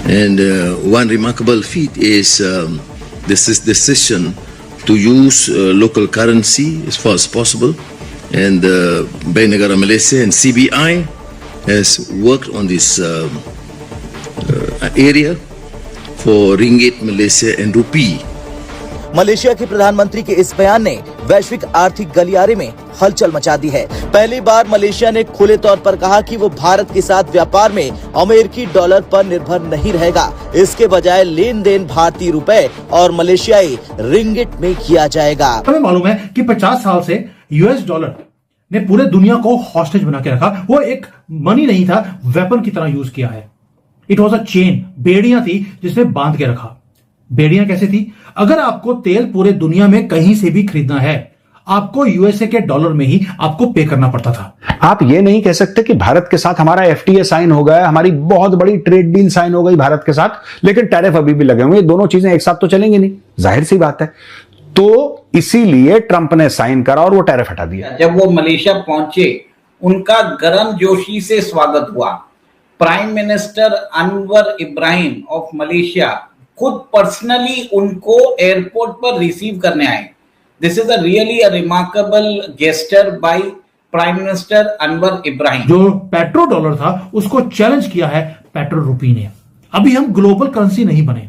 And one remarkable feat is this decision to use local currency as far as possible. And Bank Negara Malaysia and CBI has worked on this area for ringgit Malaysia and rupee. Malaysia के प्रधानमंत्री के इस बयान ने वैश्विक आर्थिक गलियारे में हलचल मचा दी है। पहली बार मलेशिया ने खुले तौर पर कहा कि वो भारत के साथ व्यापार में अमेरिकी डॉलर पर निर्भर नहीं रहेगा। इसके बजाय लेन देन भारतीय रुपए और मलेशियाई रिंगिट में किया जाएगा। हमें मालूम है कि 50 साल से यूएस डॉलर ने पूरे दुनिया को हॉस्टेज बना के रखा। वो एक मनी नहीं था, वेपन की तरह यूज किया है। इट वॉज अ चेन, बेड़ियां थी जिसने बांध के रखा। बेड़ियां कैसे थी? अगर आपको तेल पूरे दुनिया में कहीं से भी खरीदना है, आपको यूएसए के डॉलर में ही आपको पे करना पड़ता था। आप ये नहीं कह सकते कि भारत के साथ हमारा एफटीए साइन हो गया, हमारी बहुत बड़ी ट्रेड डील साइन हो गई भारत के साथ, लेकिन टैरिफ अभी भी लगे हुए। दोनों चीजें एक साथ तो चलेंगी नहीं, जाहिर सी बात है। तो इसीलिए ट्रंप ने साइन करा और वो टैरिफ हटा दिया। जब वो मलेशिया पहुंचे, उनका गर्मजोशी से स्वागत हुआ। Prime minister Anwar Ibrahim of Malaysia खुद पर्सनली उनको एयरपोर्ट पर रिसीव करने आए। This is a really remarkable gesture by prime minister Anwar Ibrahim. जो पेट्रो डॉलर था उसको चैलेंज किया है पेट्रो रुपी ने। अभी हम ग्लोबल करेंसी नहीं बने,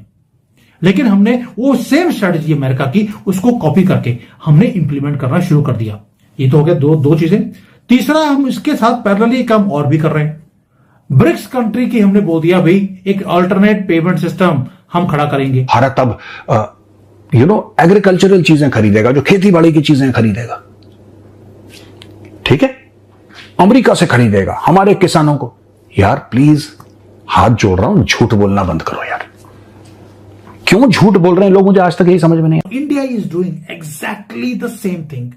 लेकिन हमने वो सेम स्ट्रेटजी अमेरिका की उसको कॉपी करके हमने इंप्लीमेंट करना शुरू कर दिया। ये तो हो गया दो चीजें। तीसरा, हम इसके साथ पैरेलली काम और भी कर रहे हैं। ब्रिक्स कंट्री की हमने बोल दिया भाई एक अल्टरनेट पेमेंट सिस्टम हम खड़ा करेंगे। भारत अब एग्रीकल्चरल चीजें खरीदेगा, जो खेती बाड़ी की चीजें खरीदेगा, ठीक है, अमेरिका से खरीदेगा हमारे किसानों को। यार प्लीज हाथ जोड़ रहा हूं, झूठ बोलना बंद करो यार। क्यों झूठ बोल रहे हैं लोग, मुझे आज तक यही समझ में नहीं। India is doing exactly the same thing.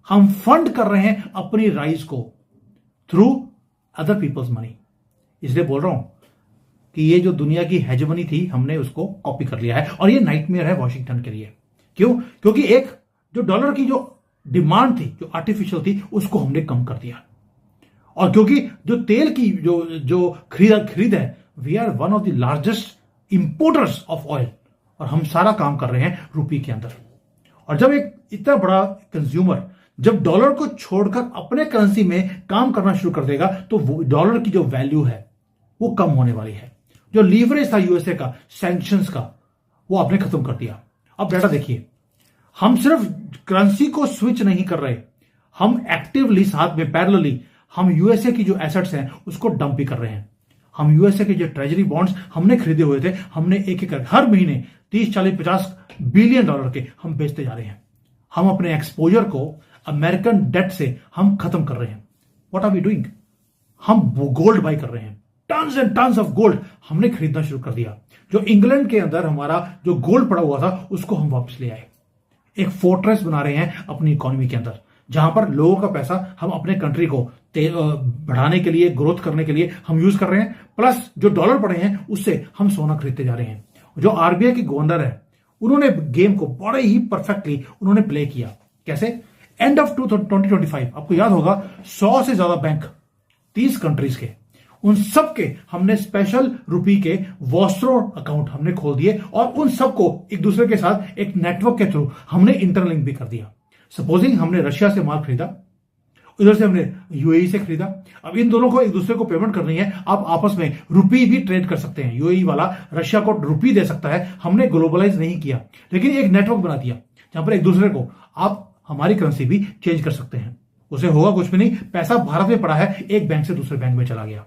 हम फंड कर रहे हैं अपनी राइस को थ्रू अदर पीपल्स मनी। इसलिए बोल रहा हूं कि ये जो दुनिया की हेजेमनी थी हमने उसको कॉपी कर लिया है, और ये नाइटमेयर है वॉशिंगटन के लिए। क्यों? क्योंकि एक जो डॉलर की जो डिमांड थी, जो आर्टिफिशियल थी, उसको हमने कम कर दिया। और क्योंकि जो तेल की जो खरीद है, we are one of the largest importers of oil, और हम सारा काम कर रहे हैं रुपये के अंदर। और जब एक इतना बड़ा कंज्यूमर जब डॉलर को छोड़कर अपने करेंसी में काम करना शुरू कर देगा, तो डॉलर की जो वैल्यू है वो कम होने वाली है। जो लीवरेज था यूएसए का, सैंक्शंस का, वो आपने खत्म कर दिया। अब डाटा देखिए, हम सिर्फ करेंसी को स्विच नहीं कर रहे, हम एक्टिवली साथ में पैरेलली हम यूएसए की जो एसेट्स हैं उसको डंप भी कर रहे हैं। हम यूएसए के जो ट्रेजरी बॉन्ड्स हमने खरीदे हुए थे, हमने एक एक हर महीने 30, 40, 50 बिलियन डॉलर के हम बेचते जा रहे हैं। हम अपने एक्सपोजर को अमेरिकन डेट से हम खत्म कर रहे हैं। What are we doing? हम गोल्ड बाय कर रहे हैं। Tons and tons of gold हमने खरीदना शुरू कर दिया। जो इंग्लैंड के अंदर हमारा जो गोल्ड पड़ा हुआ था उसको हम वापस ले आए। एक फोर्ट्रेस बना रहे हैं अपनी इकोनॉमी के अंदर, जहां पर लोगों का पैसा हम अपने कंट्री को बढ़ाने के लिए, ग्रोथ करने के लिए हम यूज कर रहे हैं। प्लस जो डॉलर पड़े हैं उससे हम सोना खरीदते जा रहे हैं। जो आरबीआई के गवर्नर है, उन्होंने गेम को बड़े ही परफेक्टली उन्होंने प्ले किया। कैसे? एंड ऑफ 2025 आपको याद होगा 100 से ज्यादा बैंक 30 कंट्रीज के, उन सब के हमने स्पेशल रुपी के वॉस्ट्रो अकाउंट हमने खोल दिए, और उन सबको एक दूसरे के साथ एक नेटवर्क के थ्रू हमने इंटरलिंक भी कर दिया। सपोजिंग हमने रशिया से माल खरीदा, उधर से हमने यूएई से खरीदा। अब इन दोनों को एक दूसरे को पेमेंट करनी है, आप आपस में रुपी भी ट्रेड कर सकते हैं। यूएई वाला रशिया को रुपी दे सकता है। हमने ग्लोबलाइज नहीं किया, लेकिन एक नेटवर्क बना दिया जहां पर एक दूसरे को आप हमारी करेंसी भी चेंज कर सकते हैं। उसे होगा कुछ भी नहीं, पैसा भारत में पड़ा है, एक बैंक से दूसरे बैंक में चला गया।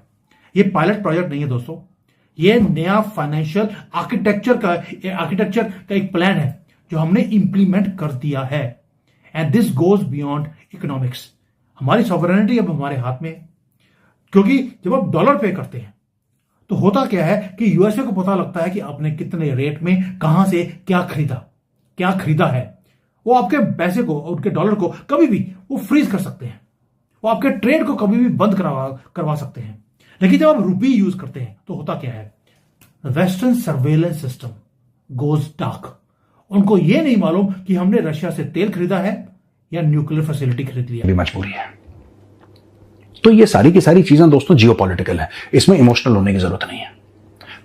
ये पायलट प्रोजेक्ट नहीं है दोस्तों, ये नया फाइनेंशियल आर्किटेक्चर का एक प्लान है जो हमने इंप्लीमेंट कर दिया है। And this goes beyond economics. हमारी सॉवरेनिटी अब हमारे हाथ में है, क्योंकि जब आप डॉलर पे करते हैं तो होता क्या है कि यूएसए को पता लगता है कि आपने कितने रेट में कहां से क्या खरीदा है। वो आपके पैसे को, उनके डॉलर को कभी भी वो फ्रीज कर सकते हैं, वो आपके ट्रेड को कभी भी बंद करवा सकते हैं। लेकिन जब आप रुपी यूज करते हैं तो होता क्या है? Western surveillance system goes dark. उनको यह नहीं मालूम कि हमने रशिया से तेल खरीदा है या न्यूक्लियर फैसिलिटी खरीद लिया। मजबूरी है। तो ये सारी की सारी चीजें दोस्तों जियोपॉलिटिकल है, इसमें इमोशनल होने की जरूरत नहीं है।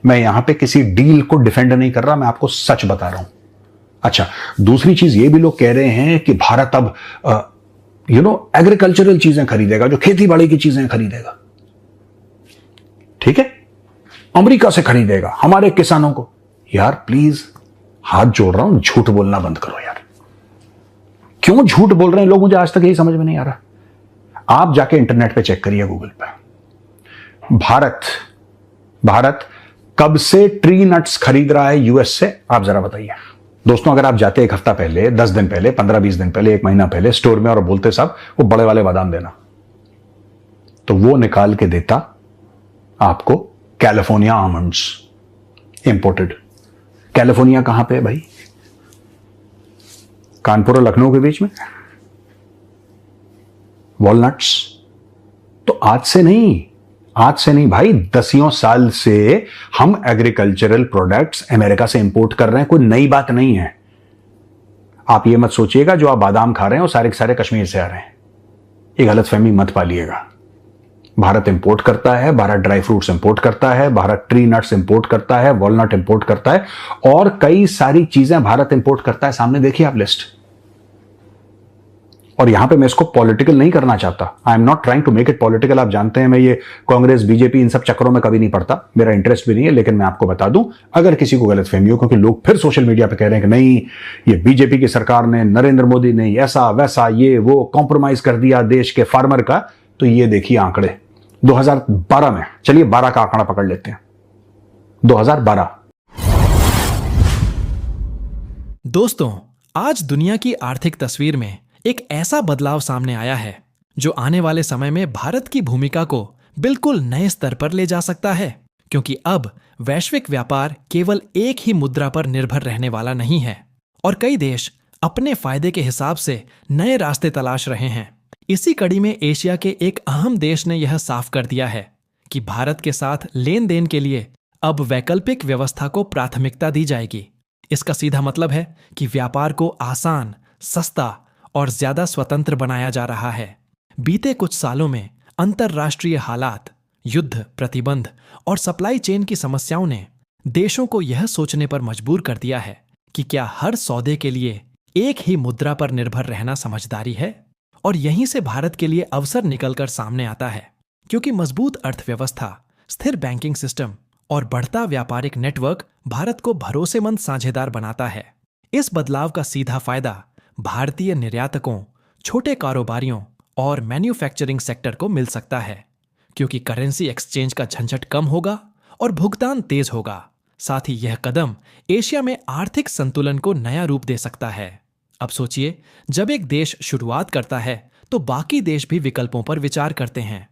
मैं यहां पे किसी डील को डिफेंड नहीं कर रहा, मैं आपको सच बता रहा हूं। अच्छा, दूसरी चीज ये भी लोग कह रहे हैं कि भारत अब एग्रीकल्चरल चीजें खरीदेगा, जो खेती बाड़ी की चीजें खरीदेगा, ठीक है, अमेरिका से खरीदेगा हमारे किसानों को। यार प्लीज हाथ जोड़ रहा हूं, झूठ बोलना बंद करो यार। क्यों झूठ बोल रहे हैं लोग, मुझे आज तक यही समझ में नहीं आ रहा। आप जाके इंटरनेट पे चेक करिए, गूगल पे, भारत कब से ट्री नट्स खरीद रहा है यूएस से, आप जरा बताइए। दोस्तों, अगर आप जाते एक हफ्ता पहले, 10 दिन पहले, 15-20 दिन पहले, 1 महीना पहले स्टोर में और बोलते साहब वो बड़े वाले बादाम देना, तो वो निकाल के देता आपको कैलिफोर्निया आमंड्स इंपोर्टेड। कैलिफोर्निया कहां पे है भाई? कानपुर और लखनऊ के बीच में। वॉलनट्स तो आज से नहीं भाई, 10 साल से हम एग्रीकल्चरल प्रोडक्ट्स अमेरिका से इंपोर्ट कर रहे हैं, कोई नई बात नहीं है। आप ये मत सोचिएगा जो आप बादाम खा रहे हैं वो सारे के सारे कश्मीर से आ रहे हैं, ये गलतफहमी मत पालिएगा। भारत इंपोर्ट करता है, भारत ड्राई फ्रूट्स इंपोर्ट करता है, भारत ट्री नट्स इंपोर्ट करता है, वॉलनट इंपोर्ट करता है, और कई सारी चीजें भारत इंपोर्ट करता है। सामने देखिए आप लिस्ट। और यहां पे मैं इसको पॉलिटिकल नहीं करना चाहता, I am not trying to make it political. आप जानते हैं मैं ये कांग्रेस, बीजेपी, इन सब चक्करों में कभी नहीं पड़ता, मेरा इंटरेस्ट भी नहीं है। लेकिन मैं आपको बता दूं, अगर किसी को गलतफहमी हो, क्योंकि लोग फिर सोशल मीडिया पे कह रहे हैं कि नहीं, ये बीजेपी की सरकार ने, नरेंद्र मोदी ने ऐसा वैसा ये वो कॉम्प्रोमाइज कर दिया देश के फार्मर का, तो ये देखिए आंकड़े 2012 में। चलिए 12 का आंकड़ा पकड़ लेते हैं, 2012। दोस्तों, आज दुनिया की आर्थिक तस्वीर में एक ऐसा बदलाव सामने आया है जो आने वाले समय में भारत की भूमिका को बिल्कुल नए स्तर पर ले जा सकता है, क्योंकि अब वैश्विक व्यापार केवल एक ही मुद्रा पर निर्भर रहने वाला नहीं है और कई देश अपने फायदे के हिसाब से नए रास्ते तलाश रहे हैं। इसी कड़ी में एशिया के एक अहम देश ने यह साफ कर दिया है कि भारत के साथ लेन देन के लिए अब वैकल्पिक व्यवस्था को प्राथमिकता दी जाएगी। इसका सीधा मतलब है कि व्यापार को आसान, सस्ता और ज्यादा स्वतंत्र बनाया जा रहा है। बीते कुछ सालों में अंतरराष्ट्रीय हालात, युद्ध, प्रतिबंध और सप्लाई चेन की समस्याओं ने देशों को यह सोचने पर मजबूर कर दिया है कि क्या हर सौदे के लिए एक ही मुद्रा पर निर्भर रहना समझदारी है। और यहीं से भारत के लिए अवसर निकलकर सामने आता है, क्योंकि मजबूत अर्थव्यवस्था, स्थिर बैंकिंग सिस्टम और बढ़ता व्यापारिक नेटवर्क भारत को भरोसेमंद साझेदार बनाता है। इस बदलाव का सीधा फायदा भारतीय निर्यातकों, छोटे कारोबारियों और मैन्युफैक्चरिंग सेक्टर को मिल सकता है, क्योंकि करेंसी एक्सचेंज का झंझट कम होगा और भुगतान तेज होगा। साथ ही यह कदम एशिया में आर्थिक संतुलन को नया रूप दे सकता है। अब सोचिए, जब एक देश शुरुआत करता है तो बाकी देश भी विकल्पों पर विचार करते हैं,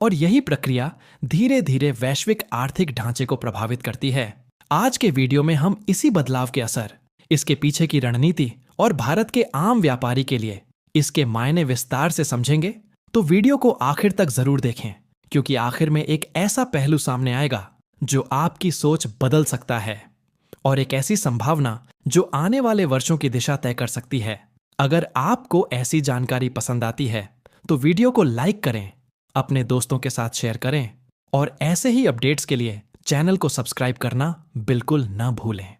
और यही प्रक्रिया धीरे धीरे वैश्विक आर्थिक ढांचे को प्रभावित करती है। आज के वीडियो में हम इसी बदलाव के असर, इसके पीछे की रणनीति और भारत के आम व्यापारी के लिए इसके मायने विस्तार से समझेंगे। तो वीडियो को आखिर तक जरूर देखें, क्योंकि आखिर में एक ऐसा पहलू सामने आएगा जो आपकी सोच बदल सकता है, और एक ऐसी संभावना जो आने वाले वर्षों की दिशा तय कर सकती है। अगर आपको ऐसी जानकारी पसंद आती है तो वीडियो को लाइक करें, अपने दोस्तों के साथ शेयर करें, और ऐसे ही अपडेट्स के लिए चैनल को सब्सक्राइब करना बिल्कुल न भूलें।